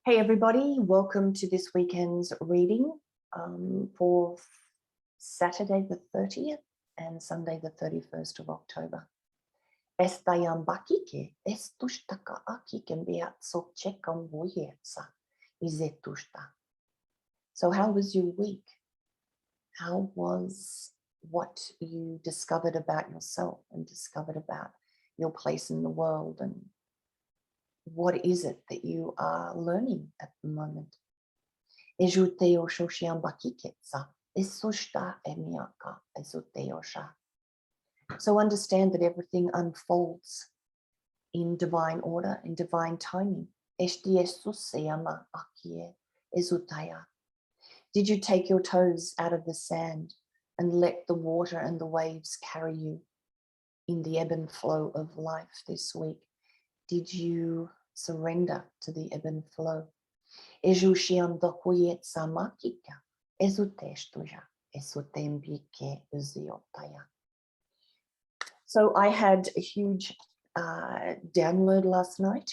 Hey everybody, welcome to this weekend's reading for Saturday the 30th and Sunday the 31st of October. Estayan bakike, estustaka akiken beatso chekam voyetsa, izetusta. So how was your week? How was what you discovered about yourself and discovered about your place in the world, and what is it that you are learning at the moment? So understand that everything unfolds in divine order, in divine timing. Did you take your toes out of the sand and let the water and the waves carry you in the ebb and flow of life this week? Did you surrender to the ebb and flow? So I had a huge download last night,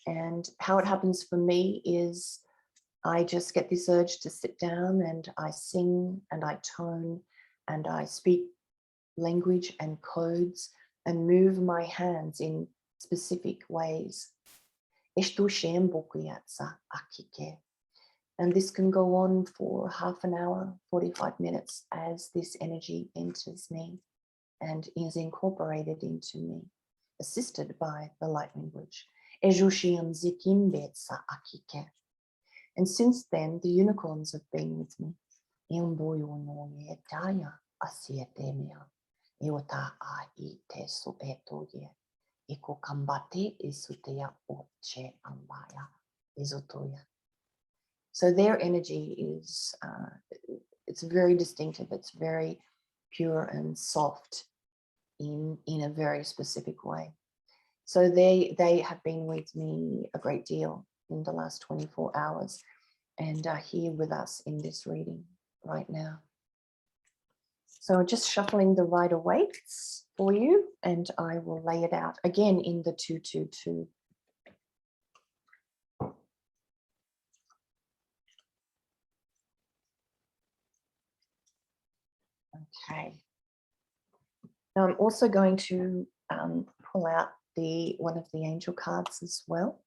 and how it happens for me is I just get this urge to sit down and I sing and I tone and I speak language and codes and move my hands in specific ways. And this can go on for half an hour, 45 minutes, as this energy enters me and is incorporated into me, assisted by the light language. And since then, the unicorns have been with me. So their energy is, it's very distinctive. It's very pure and soft in a very specific way. So they have been with me a great deal in the last 24 hours and are here with us in this reading right now. So just shuffling the Rider-Waite's for you, and I will lay it out again in the 222. Okay. Now I'm also going to pull out one of the angel cards as well.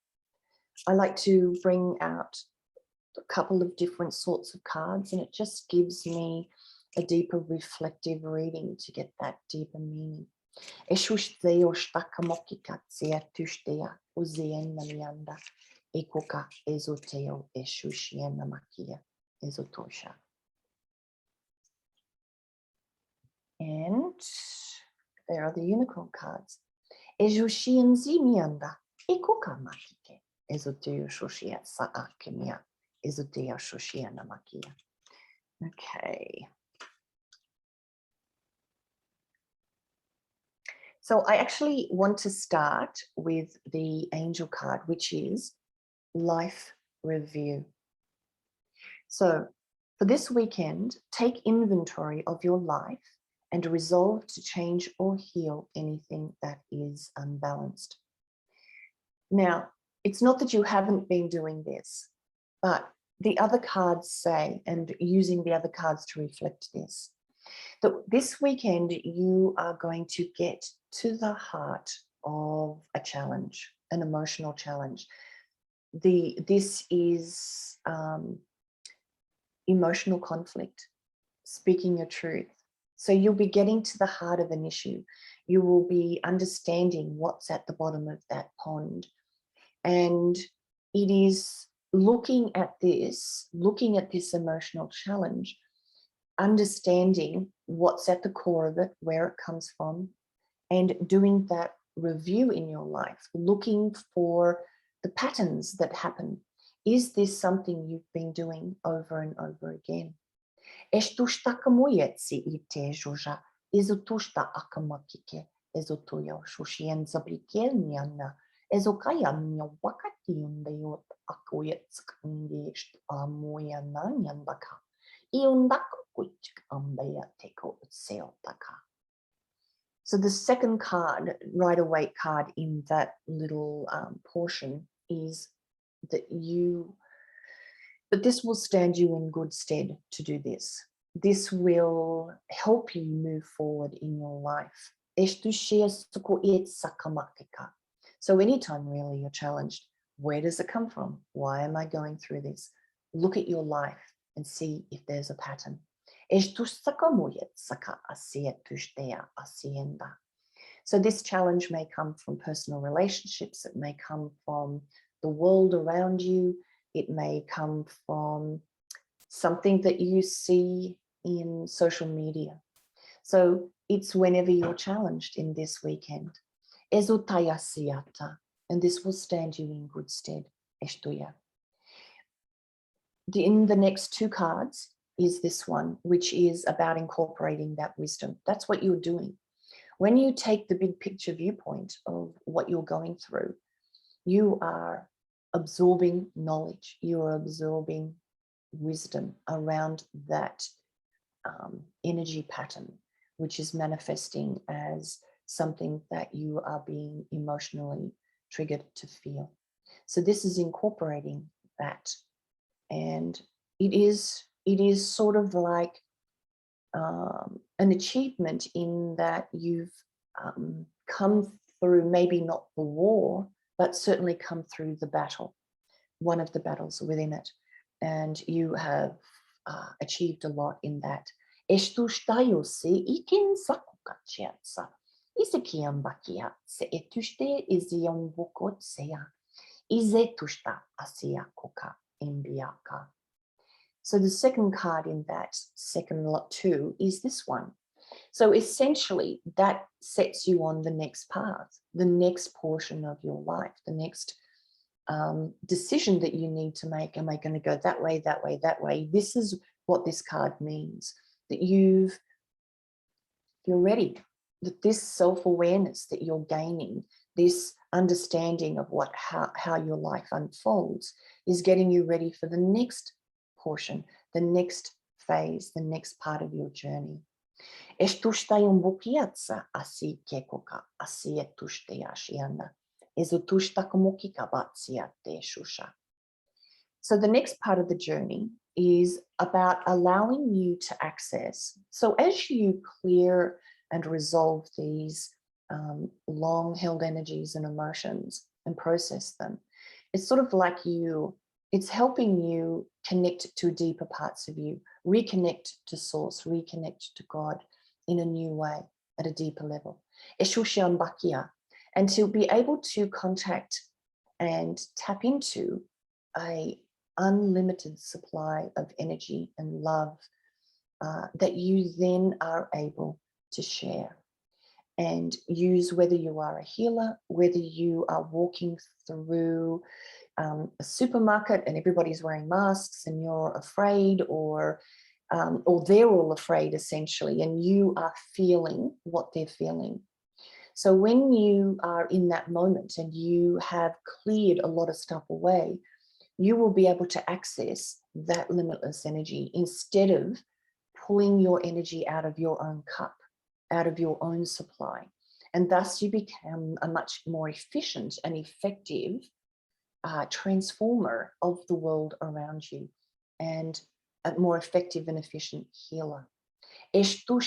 I like to bring out a couple of different sorts of cards, and it just gives me a deeper reflective reading to get that deeper meaning. And there are the unicorn cards. Okay. So I actually want to start with the angel card, which is life review. So for this weekend, take inventory of your life and resolve to change or heal anything that is unbalanced. Now, it's not that you haven't been doing this, but the other cards say, and using the other cards to reflect this, that this weekend you are going to get to the heart of a challenge, an emotional challenge. This is emotional conflict, speaking your truth. So you'll be getting to the heart of an issue. You will be understanding what's at the bottom of that pond. And it is looking at this emotional challenge, understanding what's at the core of it, where it comes from, and doing that review in your life, looking for the patterns that happen. Is this something you've been doing over and over again? So the second card, Rider-Waite card in that little portion, is that you, but this will stand you in good stead to do this. This will help you move forward in your life. So anytime really you're challenged, where does it come from? Why am I going through this? Look at your life and see if there's a pattern. So this challenge may come from personal relationships. It may come from the world around you. It may come from something that you see in social media. So it's whenever you're challenged in this weekend. And this will stand you in good stead. In the next two cards is this one, which is about incorporating that wisdom. That's what you're doing. When you take the big picture viewpoint of what you're going through, you are absorbing knowledge, you are absorbing wisdom around that energy pattern, which is manifesting as something that you are being emotionally triggered to feel. So this is incorporating that. And it is sort of like an achievement in that you've come through, maybe not the war, but certainly come through the battle, one of the battles within it. And you have achieved a lot in that. So the second card in that second lot two is this one. So essentially that sets you on the next path, the next portion of your life, the next decision that you need to make. Am I going to go that way, that way, that way? This is what this card means, that you're ready, that this self-awareness that you're gaining, this understanding of how your life unfolds is getting you ready for the next portion, the next phase, the next part of your journey. So the next part of the journey is about allowing you to access. So as you clear and resolve these long-held energies and emotions and process them, it's sort of like it's helping you connect to deeper parts of you, reconnect to source, reconnect to God in a new way at a deeper level. And to be able to contact and tap into a unlimited supply of energy and love that you then are able to share and use, whether you are a healer, whether you are walking through a supermarket and everybody's wearing masks and you're afraid, or they're all afraid essentially, and you are feeling what they're feeling. So when you are in that moment and you have cleared a lot of stuff away, you will be able to access that limitless energy instead of pulling your energy out of your own cup, out of your own supply. And thus you become a much more efficient and effective transformer of the world around you, and a more effective and efficient healer. So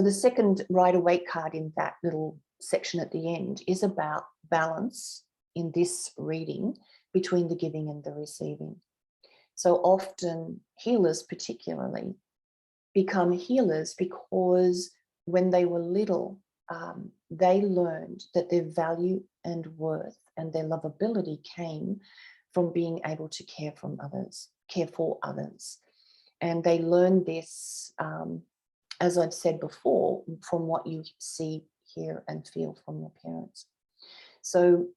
the second Rider-Waite card in that little section at the end is about balance in this reading between the giving and the receiving. So often healers particularly become healers because when they were little, they learned that their value and worth and their lovability came from being able to care for others. And they learned this, as I've said before, from what you see, hear, and feel from your parents. So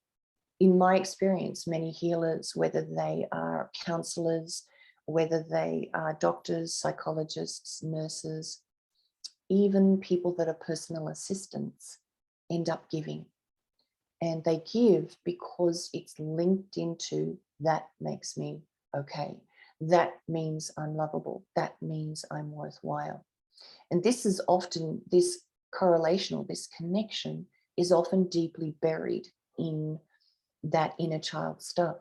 in my experience, many healers, whether they are counselors, whether they are doctors, psychologists, nurses, even people that are personal assistants, end up giving. And they give because it's linked into, that makes me okay. That means I'm lovable. That means I'm worthwhile. And this is often, this correlation or this connection is often deeply buried in that inner child stuff.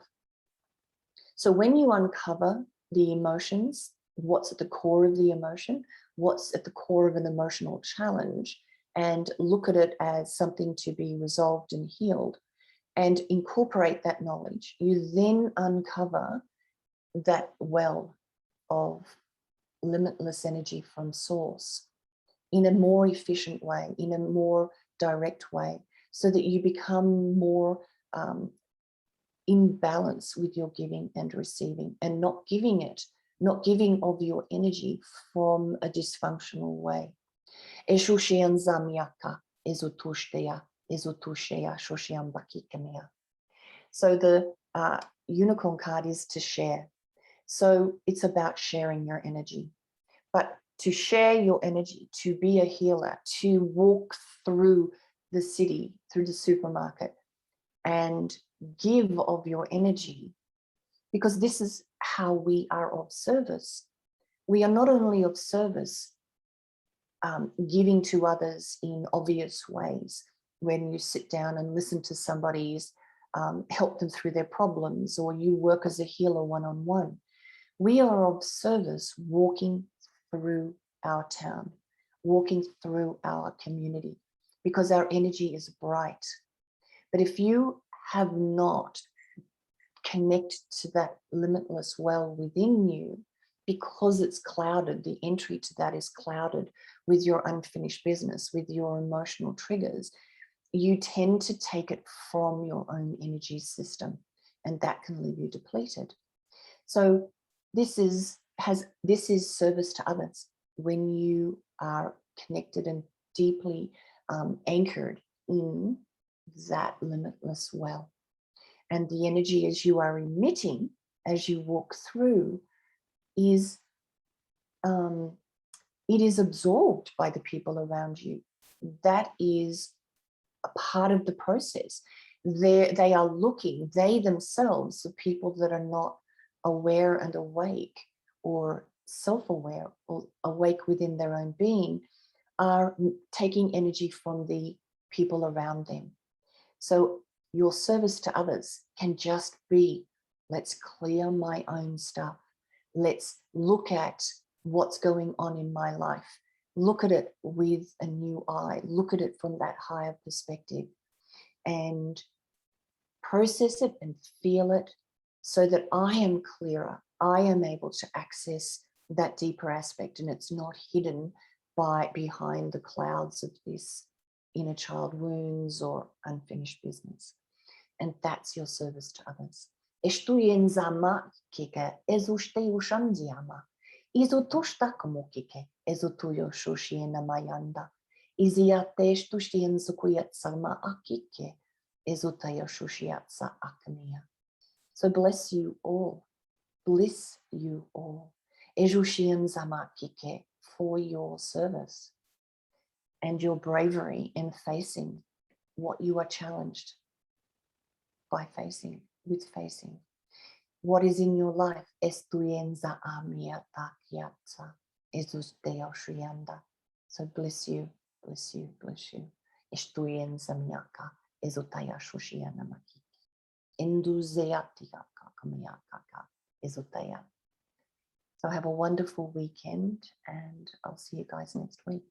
So when you uncover the emotions, what's at the core of the emotion, what's at the core of an emotional challenge, and look at it as something to be resolved and healed, and incorporate that knowledge, you then uncover that well of limitless energy from source in a more efficient way, in a more direct way, so that you become more in balance with your giving and receiving, and not giving of your energy from a dysfunctional way. So the unicorn card is to share. So it's about sharing your energy. But to share your energy, to be a healer, to walk through the city, through the supermarket, and give of your energy, because this is how we are of service. We are not only of service, giving to others in obvious ways, when you sit down and listen to somebody's, help them through their problems, or you work as a healer one-on-one. We are of service walking through our town, walking through our community, because our energy is bright. But if you have not connected to that limitless well within you, because it's clouded, the entry to that is clouded with your unfinished business, with your emotional triggers, you tend to take it from your own energy system, and that can leave you depleted. So this is service to others, when you are connected and deeply anchored in that limitless well. And the energy as you are emitting, as you walk through, is it is absorbed by the people around you. That is a part of the process. They are looking, they themselves, the people that are not aware and awake, or self-aware, or awake within their own being, are taking energy from the people around them. So your service to others can just be, let's clear my own stuff. Let's look at what's going on in my life. Look at it with a new eye. Look at it from that higher perspective, and process it and feel it, so that I am clearer. I am able to access that deeper aspect, and it's not hidden behind the clouds of this inner child wounds or unfinished business. And that's your service to others. Estuienzama kike ezusteiushanziama. Izutushta como kike ezutuyo shushiena mayanda. Iziate estustienzukuyetsama akike ezutayo shushiatsa akania. So bless you all. Bliss you all. Ejushienzama kike, for your service and your bravery in facing what you are challenged by facing. What is in your life. Estuyenza amiata kiatsa ezusteo shrianda. So bless you, bless you, bless you. Estuyenza miaka ezutaya shushiana maki. Enduzeatiaka kamiaka ezutaya. So have a wonderful weekend, and I'll see you guys next week.